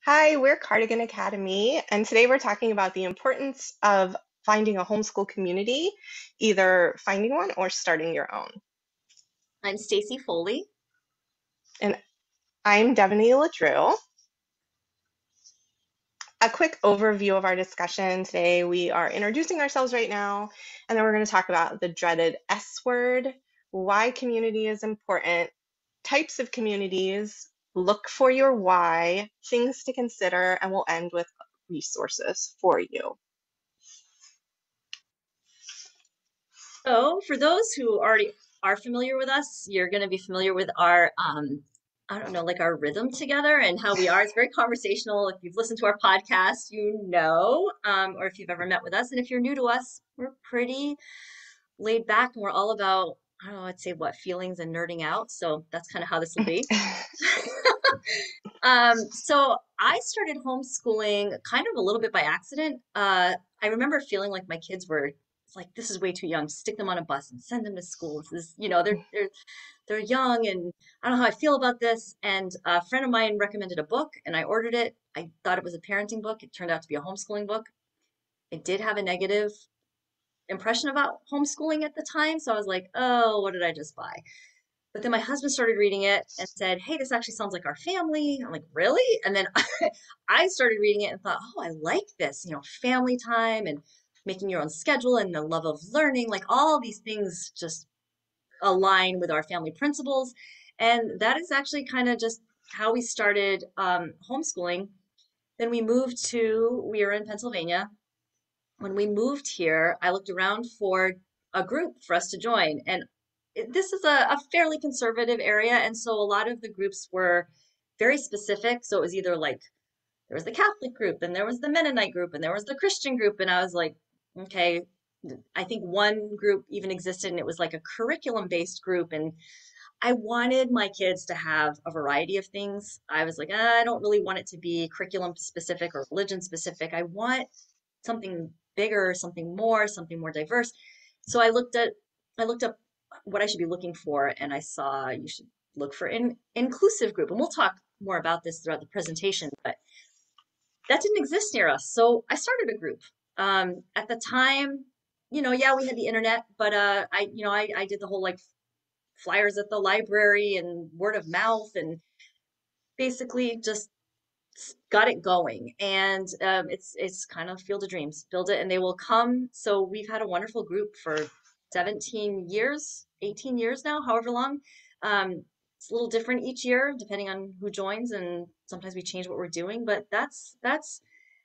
Hi, we're Cardigan Academy, and today we're talking about the importance of finding a homeschool community, either finding one or starting your own. I'm Stacy Foley. And I'm Devaney Ladrew. A quick overview of our discussion today. We are introducing ourselves right now, and then we're going to talk about the dreaded S word, why community is important, types of communities, look for your why, things to consider, and we'll end with resources for you. So, for those who already are familiar with us, you're going to be familiar with our, I don't know, like our rhythm together and how we are. It's very conversational. If you've listened to our podcast, you know, or if you've ever met with us. And if you're new to us, we're pretty laid back and we're all about, I don't know, I'd say what, feelings and nerding out. So that's kind of how this will be. So I started homeschooling kind of a little bit by accident. I remember feeling like my kids were it's like this is way too young. Stick them on a bus and send them to school. This is, they're young, and I don't know how I feel about this. And a friend of mine recommended a book, and I ordered it. I thought it was a parenting book. It turned out to be a homeschooling book. It did have a negative impression about homeschooling at the time, so I was like, oh, what did I just buy? But then my husband started reading it and said, "Hey, this actually sounds like our family." I'm like, "Really?" And then I started reading it and thought, "Oh, I like this, family time and making your own schedule and the love of learning, like all these things just align with our family principles." And that is actually kind of just how we started homeschooling. Then we were in Pennsylvania. When we moved here, I looked around for a group for us to join. And this is a fairly conservative area. And so a lot of the groups were very specific. So it was either like there was the Catholic group, and there was the Mennonite group, and there was the Christian group. And I was like, okay, I think one group even existed, and it was like a curriculum based group. And I wanted my kids to have a variety of things. I was like, I don't really want it to be curriculum specific or religion specific. I want something bigger, something more diverse. So I looked up what I should be looking for, and I saw you should look for an inclusive group. And we'll talk more about this throughout the presentation, but that didn't exist near us. So I started a group. At the time, yeah, we had the internet, but I did the whole like flyers at the library and word of mouth and basically just got it going. And it's kind of Field of Dreams. Build it and they will come. So we've had a wonderful group for 17 years, 18 years now, however long. It's a little different each year depending on who joins, and sometimes we change what we're doing. But that's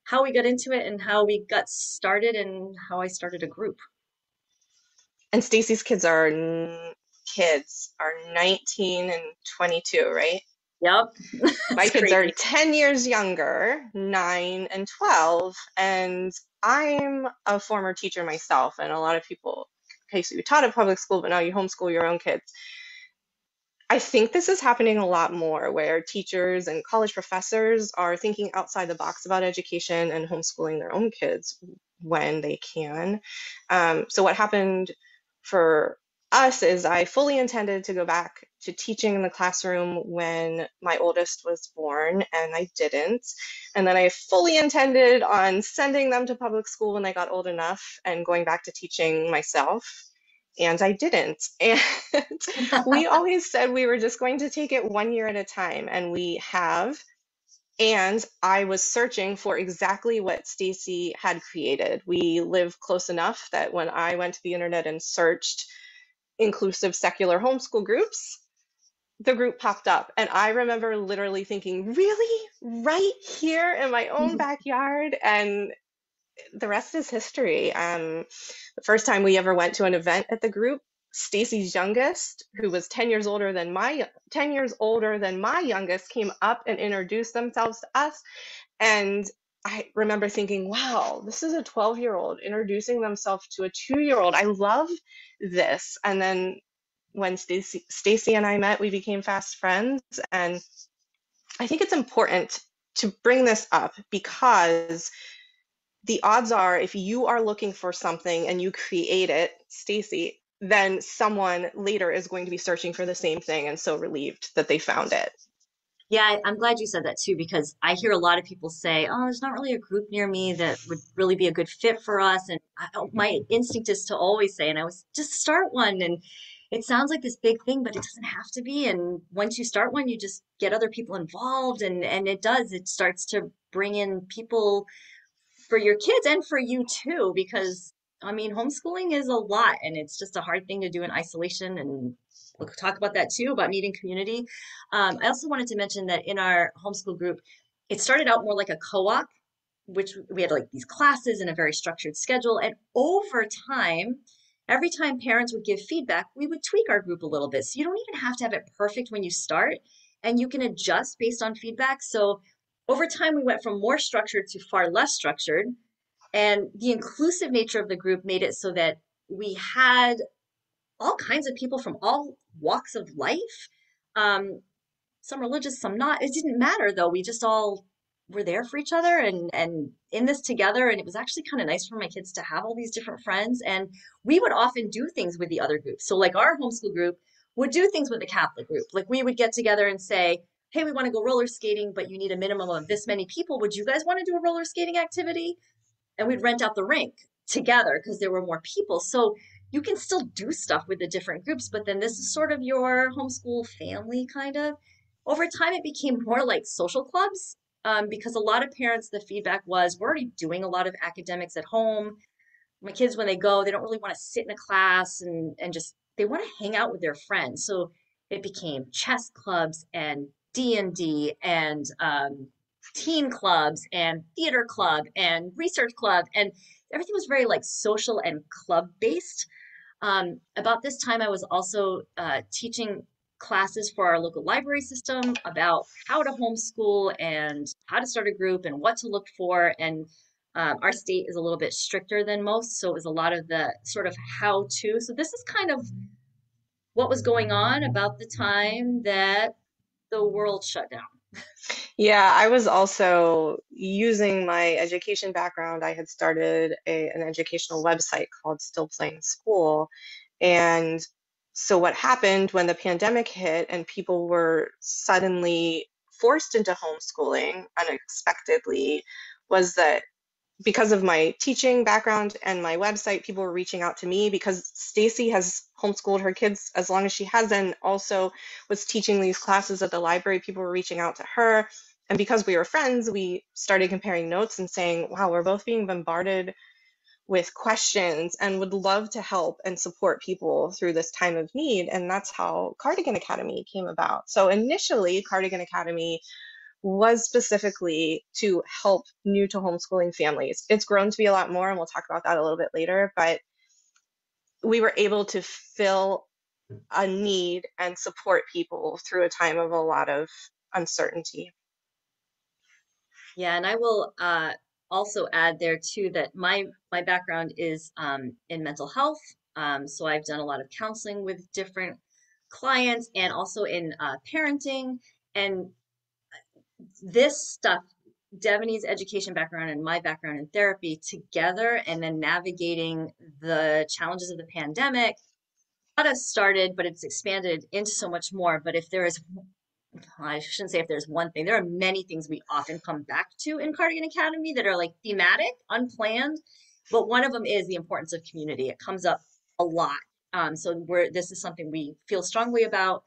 how we got into it and how we got started and how I started a group. And Stacy's kids are 19 and 22, right? Yep, My that's kids are crazy. 10 years younger, 9 and 12, and I'm a former teacher myself. And a lot of people, okay, so you taught at public school, but now you homeschool your own kids. I think this is happening a lot more where teachers and college professors are thinking outside the box about education and homeschooling their own kids when they can. So, what happened for us is I fully intended to go back to teaching in the classroom when my oldest was born, and I didn't. And then I fully intended on sending them to public school when they got old enough and going back to teaching myself. And I didn't. And we always said we were just going to take it one year at a time, and we have. And I was searching for exactly what Stacy had created. We live close enough that when I went to the internet and searched inclusive secular homeschool groups, the group popped up. And I remember literally thinking, really? Right here in my own backyard? And the rest is history. The first time we ever went to an event at the group, Stacy's youngest, who was 10 years older than my youngest, came up and introduced themselves to us. And I remember thinking, wow, this is a 12-year-old introducing themselves to a 2-year-old. I love this. And then when Stacy and I met, we became fast friends. And I think it's important to bring this up because the odds are if you are looking for something and you create it, Stacy, then someone later is going to be searching for the same thing and so relieved that they found it. Yeah, I'm glad you said that too, because I hear a lot of people say, "Oh, there's not really a group near me that would really be a good fit for us." And my instinct is to always say, and I was just start one. And it sounds like this big thing, but it doesn't have to be. And once you start one, you just get other people involved, and it does. It starts to bring in people for your kids and for you too, because I mean, homeschooling is a lot and it's just a hard thing to do in isolation. And we'll talk about that too, about needing community. I also wanted to mention that in our homeschool group, it started out more like a co-op, which we had like these classes and a very structured schedule. And over time, every time parents would give feedback, we would tweak our group a little bit. So you don't even have to have it perfect when you start, and you can adjust based on feedback. So over time, we went from more structured to far less structured. And the inclusive nature of the group made it so that we had all kinds of people from all walks of life. Um, some religious, some not. It didn't matter though. We just all were there for each other and in this together. And it was actually kind of nice for my kids to have all these different friends. And we would often do things with the other groups. So like our homeschool group would do things with the Catholic group. Like we would get together and say, "Hey, we want to go roller skating, but you need a minimum of this many people. Would you guys want to do a roller skating activity?" And we'd rent out the rink together because there were more people. So you can still do stuff with the different groups, but then this is sort of your homeschool family kind of. Over time, it became more like social clubs, because a lot of parents, the feedback was, we're already doing a lot of academics at home. My kids, when they go, they don't really want to sit in a class and just they want to hang out with their friends. So it became chess clubs and D&D and teen clubs and theater club and research club, and everything was very like social and club based. About this time, I was also teaching classes for our local library system about how to homeschool and how to start a group and what to look for. And our state is a little bit stricter than most, so it was a lot of the sort of how to. So this is kind of what was going on about the time that the world shut down. Yeah, I was also using my education background. I had started an educational website called Still Playing School. And so, what happened when the pandemic hit and people were suddenly forced into homeschooling unexpectedly was that because of my teaching background and my website, people were reaching out to me because Stacy has homeschooled her kids as long as she has and also was teaching these classes at the library. People were reaching out to her. And because we were friends, we started comparing notes and saying, wow, we're both being bombarded with questions and would love to help and support people through this time of need. And that's how Cardigan Academy came about. So initially, Cardigan Academy was specifically to help new to homeschooling families. It's grown to be a lot more, and we'll talk about that a little bit later, but we were able to fill a need and support people through a time of a lot of uncertainty. Yeah, and I will also add there too that my background is in mental health. So I've done a lot of counseling with different clients and also in parenting. And this stuff, Devoney's education background and my background in therapy together, and then navigating the challenges of the pandemic, got us started, but it's expanded into so much more. But if there is I shouldn't say if there's one thing. There are many things we often come back to in Cardigan Academy that are like thematic, unplanned, but one of them is the importance of community. It comes up a lot. So this is something we feel strongly about,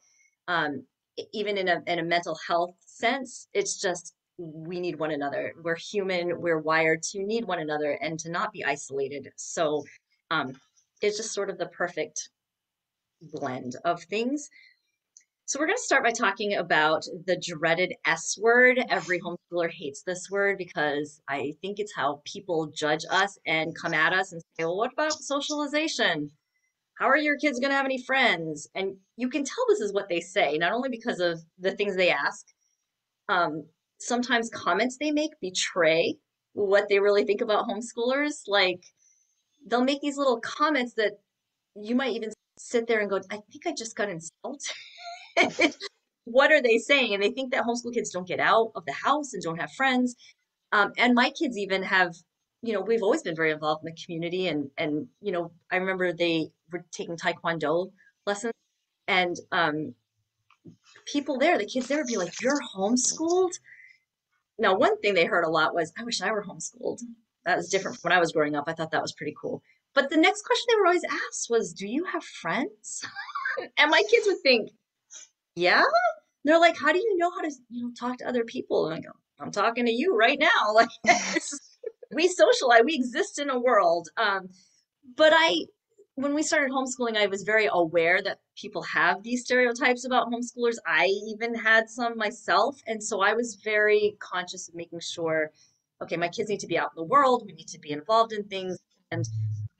even in a mental health sense. It's just we need one another. We're human. We're wired to need one another and to not be isolated. So um, it's just sort of the perfect blend of things. So we're going to start by talking about the dreaded S word. Every homeschooler hates this word because I think it's how people judge us and come at us and say, well, what about socialization? How are your kids going to have any friends? And you can tell this is what they say, not only because of the things they ask, um, sometimes comments they make betray what they really think about homeschoolers. Like they'll make these little comments that you might even sit there and go, I think I just got insulted. What are they saying? And they think that homeschool kids don't get out of the house and don't have friends. And my kids even have, we've always been very involved in the community. And I remember they were taking Taekwondo lessons. And people there, the kids there would be like, "You're homeschooled?" Now, one thing they heard a lot was, "I wish I were homeschooled." That was different from when I was growing up. I thought that was pretty cool. But the next question they were always asked was, "Do you have friends?" And my kids would think, "Yeah." They're like, "How do you know how to, talk to other people?" And I go, "I'm talking to you right now." Like, this is, we socialize, we exist in a world. But when we started homeschooling, I was very aware that people have these stereotypes about homeschoolers. I even had some myself. And so I was very conscious of making sure, okay, my kids need to be out in the world. We need to be involved in things. And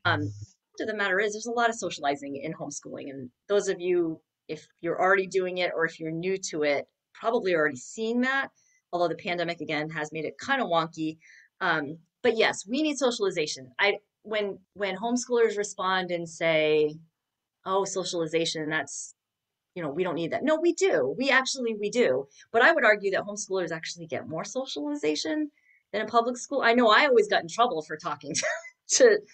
the fact of the matter is, there's a lot of socializing in homeschooling. And those of you, if you're already doing it or if you're new to it, probably already seeing that. Although the pandemic again has made it kind of wonky. But yes, we need socialization. When homeschoolers respond and say, "Oh, socialization, that's, we don't need that." No, we do. We do. But I would argue that homeschoolers actually get more socialization than in public school. I know I always got in trouble for talking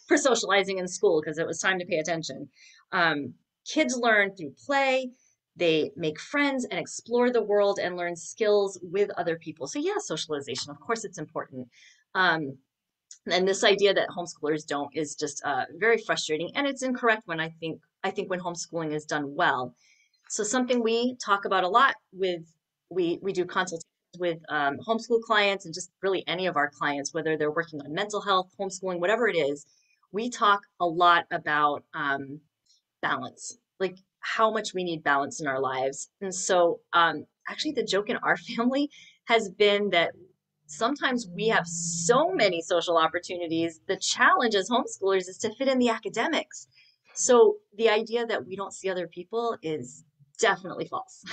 for socializing in school because it was time to pay attention. Um, Kids learn through play. They make friends and explore the world and learn skills with other people. So yeah, socialization, of course, it's important. Um, and this idea that homeschoolers don't is just very frustrating, and it's incorrect. When I think when homeschooling is done well. So something we talk about a lot with, we do consultations with homeschool clients and just really any of our clients, whether they're working on mental health, homeschooling, whatever it is. We talk a lot about balance, like how much we need balance in our lives. And so actually the joke in our family has been that sometimes we have so many social opportunities. The challenge as homeschoolers is to fit in the academics. So the idea that we don't see other people is definitely false.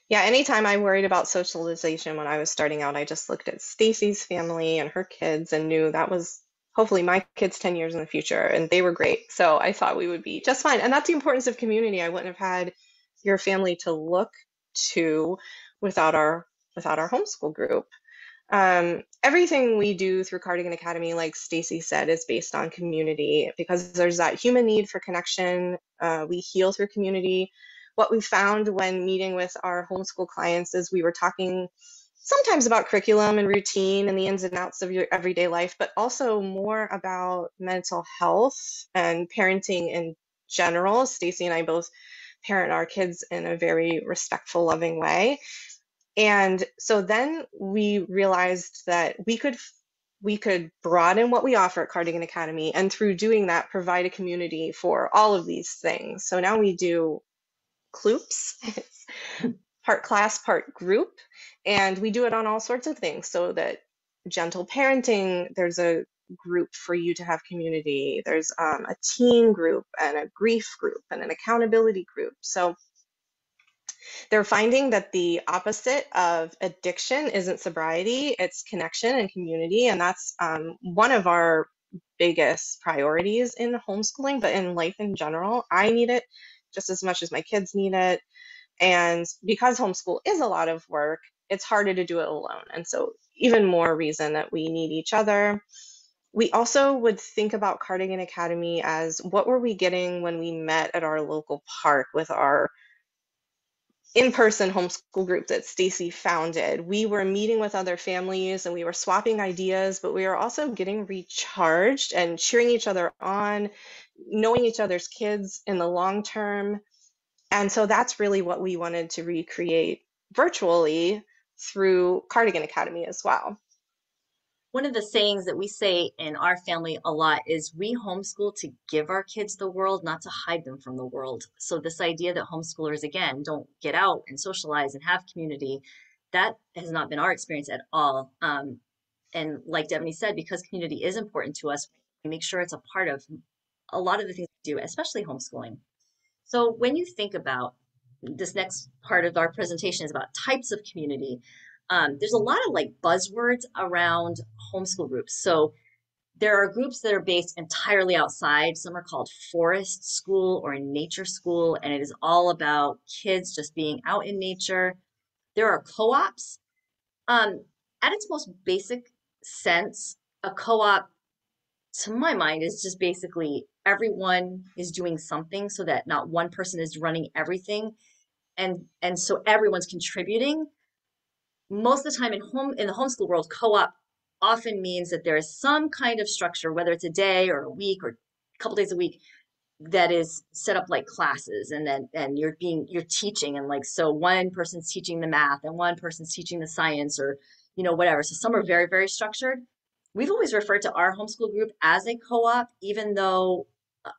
Yeah, anytime I worried about socialization when I was starting out, I just looked at Stacy's family and her kids and knew that was hopefully my kids 10 years in the future, and they were great. So I thought we would be just fine. And that's the importance of community. I wouldn't have had your family to look to without our homeschool group. Everything we do through Cardigan Academy, like Stacy said, is based on community because there's that human need for connection. We heal through community. What we found when meeting with our homeschool clients is we were talking sometimes about curriculum and routine and the ins and outs of your everyday life, but also more about mental health and parenting in general. Stacy and I both parent our kids in a very respectful, loving way. And so then we realized that we could broaden what we offer at Cardigan Academy, and through doing that, provide a community for all of these things. So now we do Kloops, part class, part group, and we do it on all sorts of things. So that gentle parenting, there's a group for you to have community. There's a teen group and a grief group and an accountability group. So they're finding that the opposite of addiction isn't sobriety, it's connection and community. And that's one of our biggest priorities in homeschooling, but in life in general. I need it just as much as my kids need it. And because homeschool is a lot of work, it's harder to do it alone. And so, even more reason that we need each other. We also would think about Cardigan Academy as what were we getting when we met at our local park with our in-person homeschool group that Stacy founded. We were meeting with other families and we were swapping ideas, but we were also getting recharged and cheering each other on, knowing each other's kids in the long term. And so that's really what we wanted to recreate virtually through Cardigan Academy as well. One of the sayings that we say in our family a lot is we homeschool to give our kids the world, not to hide them from the world. So this idea that homeschoolers, again, don't get out and socialize and have community, that has not been our experience at all. And like Devaney said, because community is important to us, we make sure it's a part of a lot of the things we do, especially homeschooling. So when you think about this, next part of our presentation is about types of community. There's a lot of like buzzwords around homeschool groups. So there are groups that are based entirely outside. Some are called forest school or nature school, and it is all about kids just being out in nature. There are co-ops. Um, at its most basic sense, a co-op, to my mind, is just basically everyone is doing something so that not one person is running everything. And so everyone's contributing. Most of the time in the homeschool world, co-op often means that there is some kind of structure, whether it's a day or a week or a couple days a week, that is set up like classes, and then and you're teaching, and like, so one person's teaching the math and one person's teaching the science, or whatever. So some are very, very structured. We've always referred to our homeschool group as a co-op, even though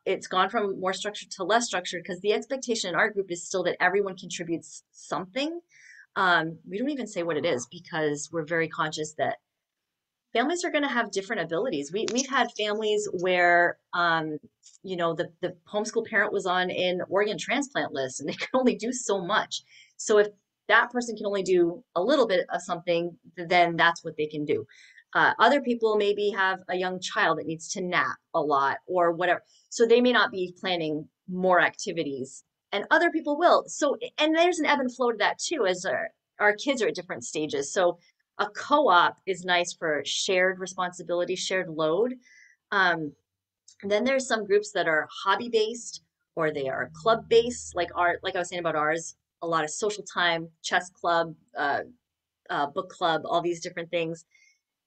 it's gone from more structured to less structured, because the expectation in our group is still that everyone contributes something. We don't even say what it is, because we're very conscious that families are going to have different abilities. We've had families where, the homeschool parent was on an organ transplant list and they could only do so much. So if that person can only do a little bit of something, then that's what they can do. Other people maybe have a young child that needs to nap a lot or whatever. So they may not be planning more activities, and other people will. So, and there's an ebb and flow to that too, as our kids are at different stages. So a co-op is nice for shared responsibility, shared load. Um, then there's some groups that are hobby based, or they are club based, like I was saying about ours, a lot of social time, chess club, book club, all these different things.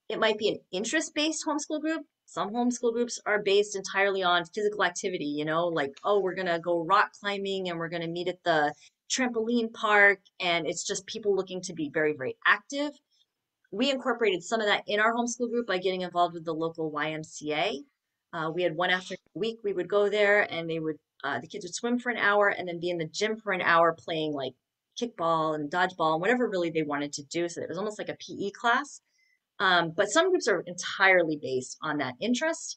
It might be an interest based homeschool group. Some homeschool groups are based entirely on physical activity, like, oh, we're going to go rock climbing and we're going to meet at the trampoline park. And it's just people looking to be very, very active. We incorporated some of that in our homeschool group by getting involved with the local YMCA. We had one afternoon a week we would go there, and the kids would swim for an hour and then be in the gym for an hour playing like kickball and dodgeball and whatever really they wanted to do. So it was almost like a PE class. But some groups are entirely based on that interest.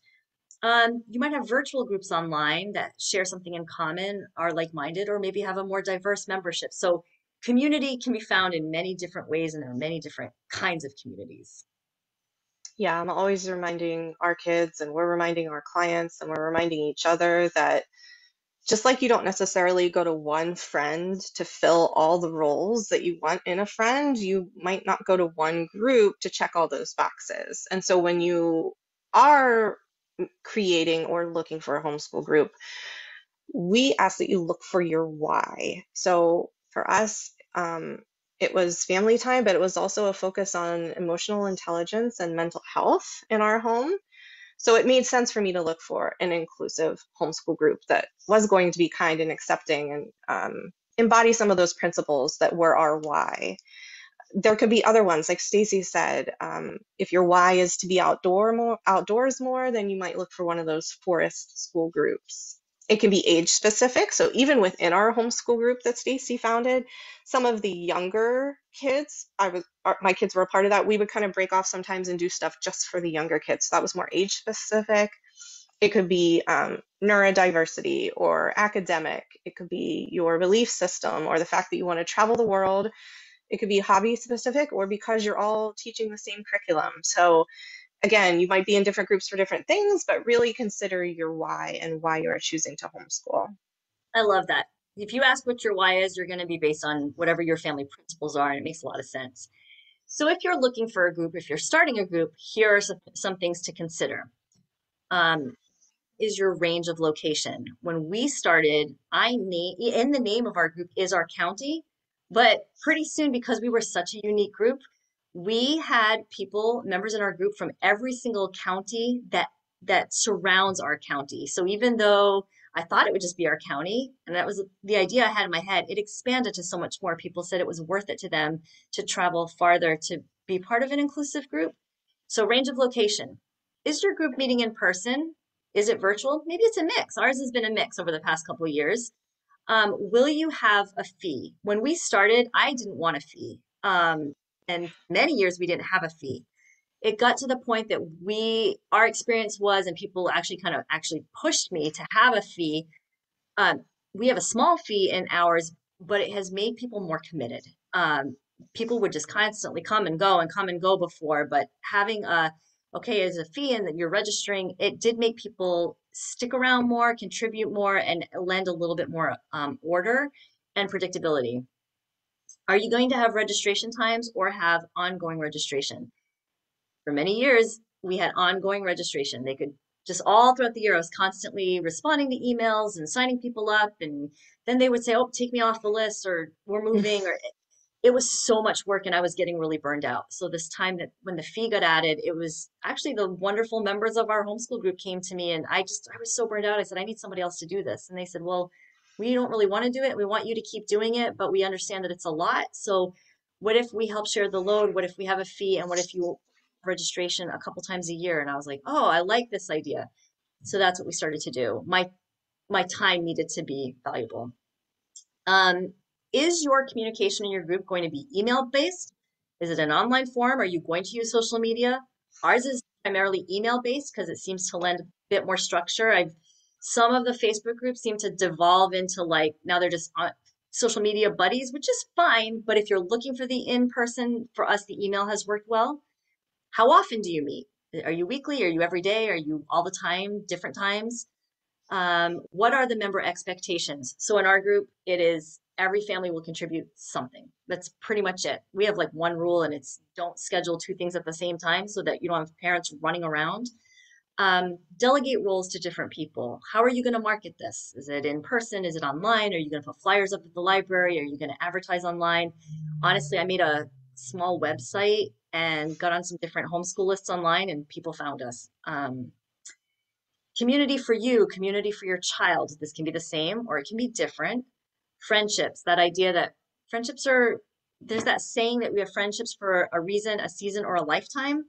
You might have virtual groups online that share something in common, are like-minded, or maybe have a more diverse membership. So community can be found in many different ways, and there are many different kinds of communities. Yeah, I'm always reminding our kids, and we're reminding our clients, and we're reminding each other that just like you don't necessarily go to one friend to fill all the roles that you want in a friend, you might not go to one group to check all those boxes. And so when you are creating or looking for a homeschool group, we ask that you look for your why. So for us, it was family time, but it was also a focus on emotional intelligence and mental health in our home. So it made sense for me to look for an inclusive homeschool group that was going to be kind and accepting and embody some of those principles that were our why. There could be other ones, like Stacy said. If your why is to be outdoors more, then you might look for one of those forest school groups. It can be age specific. So even within our homeschool group that Stacy founded, some of the younger kids, my kids were a part of that. We would kind of break off sometimes and do stuff just for the younger kids. So that was more age specific. It could be neurodiversity or academic. It could be your belief system or the fact that you want to travel the world. It could be hobby specific or because you're all teaching the same curriculum. So again, you might be in different groups for different things, but really consider your why and why you're choosing to homeschool. I love that. If you ask what your why is, you're going to be based on whatever your family principles are, and it makes a lot of sense. So if you're looking for a group, if you're starting a group, here are some things to consider. Um, is your range of location. When we started, in the name of our group is our county, but pretty soon, because we were such a unique group, we had members in our group from every single county that surrounds our county. So even though I thought it would just be our county, and that was the idea I had in my head, it expanded to so much more. People said it was worth it to them to travel farther to be part of an inclusive group. So range of location. Is your group meeting in person? Is it virtual? Maybe it's a mix. Ours has been a mix over the past couple of years. Will you have a fee? When we started, I didn't want a fee. And many years we didn't have a fee. It got to the point that our experience was, and people actually kind of actually pushed me to have a fee. Um, we have a small fee in ours, but it has made people more committed. People would just constantly come and go and come and go before, but having okay, as a fee and that you're registering, it did make people stick around more, contribute more, and lend a little bit more order and predictability. Are you going to have registration times or have ongoing registration? For many years, we had ongoing registration. They could just all throughout the year, I was constantly responding to emails and signing people up. And then they would say, oh, take me off the list, or we're moving, or it was so much work and I was getting really burned out. So this time that when the fee got added, it was actually the wonderful members of our homeschool group came to me, and I was so burned out. I said, I need somebody else to do this. And they said, well, we don't really want to do it. We want you to keep doing it, but we understand that it's a lot. So what if we help share the load? What if we have a fee? And what if you registration a couple times a year? And I was like, oh, I like this idea. So that's what we started to do. My time needed to be valuable. Um, is your communication in your group going to be email based? Is it an online form? Are you going to use social media? Ours is primarily email based because it seems to lend a bit more structure. I've Some of the Facebook groups seem to devolve into like now they're just on social media buddies, which is fine. But if you're looking for the in person, for us, the email has worked well. How often do you meet? Are you weekly? Are you every day? Are you all the time, different times? What are the member expectations? So in our group, it is every family will contribute something. That's pretty much it. We have like one rule, and it's don't schedule two things at the same time so that you don't have parents running around. Delegate roles to different people. How are you going to market this? Is it in person? Is it online? Are you going to put flyers up at the library? Are you going to advertise online? Honestly, I made a small website and got on some different homeschool lists online, and people found us. Community for you, community for your child. This can be the same or it can be different. Friendships, that idea that friendships are, there's that saying that we have friendships for a reason, a season, or a lifetime.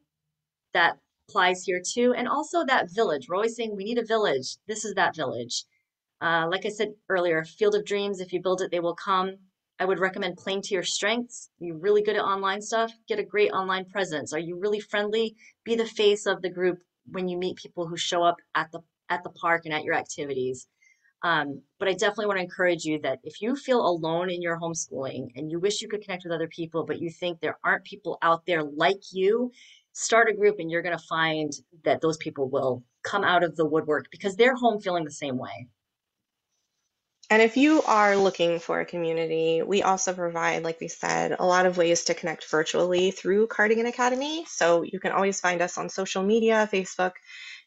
That applies here too. And also that village. We're always saying we need a village. This is that village. Like I said earlier, field of dreams, if you build it, they will come. I would recommend playing to your strengths. Are you really good at online stuff? Get a great online presence. Are you really friendly? Be the face of the group when you meet people who show up at the park and at your activities. But I definitely want to encourage you that if you feel alone in your homeschooling and you wish you could connect with other people, but you think there aren't people out there like you, start a group and you're going to find that those people will come out of the woodwork because they're home feeling the same way. And if you are looking for a community, we also provide, like we said, a lot of ways to connect virtually through Cardigan Academy. So you can always find us on social media, Facebook,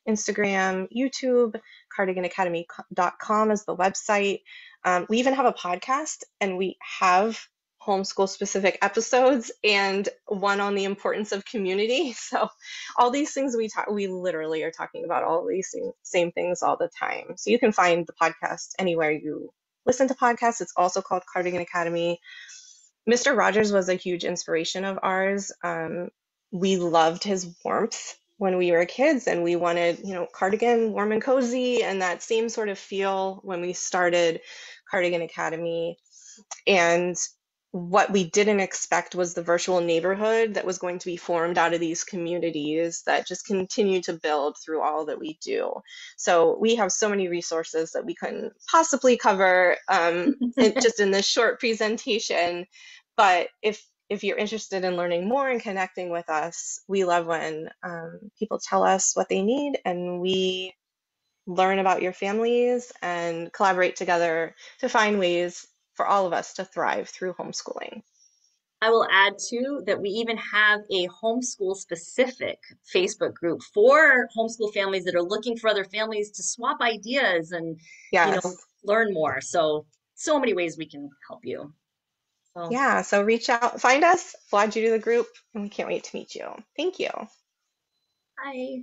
Instagram, YouTube. Cardiganacademy.com is the website. We even have a podcast, and we have homeschool specific episodes and one on the importance of community. So all these things we literally are talking about all these same things all the time. So you can find the podcast anywhere you listen to podcasts. It's also called Cardigan Academy. Mr. Rogers was a huge inspiration of ours. We loved his warmth when we were kids, and we wanted, cardigan, warm and cozy, and that same sort of feel when we started Cardigan Academy. And what we didn't expect was the virtual neighborhood that was going to be formed out of these communities that just continue to build through all that we do. So we have so many resources that we couldn't possibly cover just in this short presentation. But if you're interested in learning more and connecting with us, we love when people tell us what they need, and we learn about your families and collaborate together to find ways for all of us to thrive through homeschooling. I will add too that we even have a homeschool specific Facebook group for homeschool families that are looking for other families to swap ideas and, you know, Yes. learn more. So, so many ways we can help you. So, Yeah. So reach out, find us, we'll add you to the group, and we can't wait to meet you. Thank you. bye.